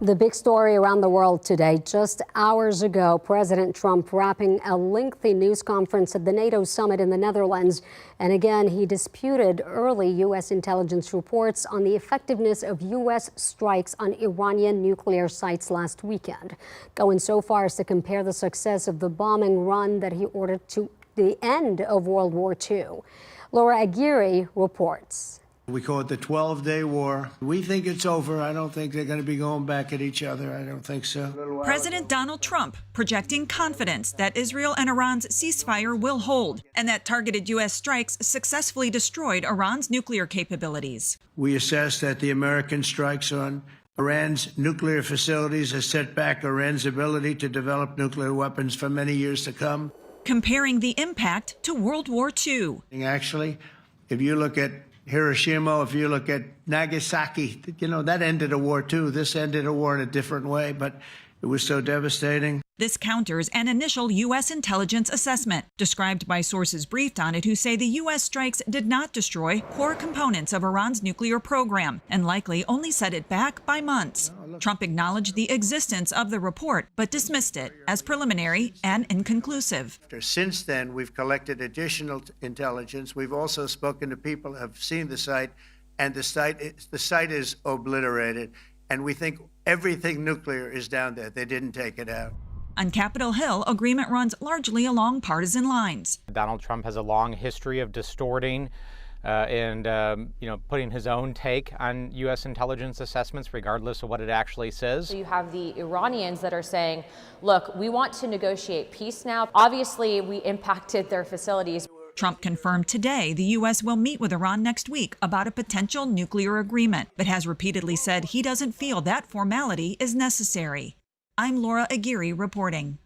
The big story around the world today. Just hours ago, President Trump wrapping a lengthy news conference at the NATO summit in the Netherlands. And again, he disputed early U.S. intelligence reports on the effectiveness of U.S. strikes on Iranian nuclear sites last weekend, going so far as to compare the success of the bombing run that he ordered to the end of World War II. Laura Aguirre reports. We call it the 12-day war. We think it's over. I don't think they're going to be going back at each other. I don't think so. President Donald Trump projecting confidence that Israel and Iran's ceasefire will hold and that targeted U.S. strikes successfully destroyed Iran's nuclear capabilities. We assess that the American strikes on Iran's nuclear facilities has set back Iran's ability to develop nuclear weapons for many years to come. Comparing the impact to World War II. Actually, if you look at Hiroshima, if you look at Nagasaki, that ended a war too. This ended a war in a different way, but it was so devastating. This counters an initial U.S. intelligence assessment, described by sources briefed on it who say the U.S. strikes did not destroy core components of Iran's nuclear program and likely only set it back by months. Trump acknowledged the existence of the report, but dismissed it as preliminary and inconclusive. Since then, we've collected additional intelligence. We've also spoken to people who have seen the site, and the site is obliterated. And we think everything nuclear is down there. They didn't take it out. On Capitol Hill, agreement runs largely along partisan lines. Donald Trump has a long history of distorting and putting his own take on U.S. intelligence assessments, regardless of what it actually says. So you have the Iranians that are saying, look, we want to negotiate peace now. Obviously, we impacted their facilities. Trump confirmed today the U.S. will meet with Iran next week about a potential nuclear agreement, but has repeatedly said he doesn't feel that formality is necessary. I'm Laura Aguirre reporting.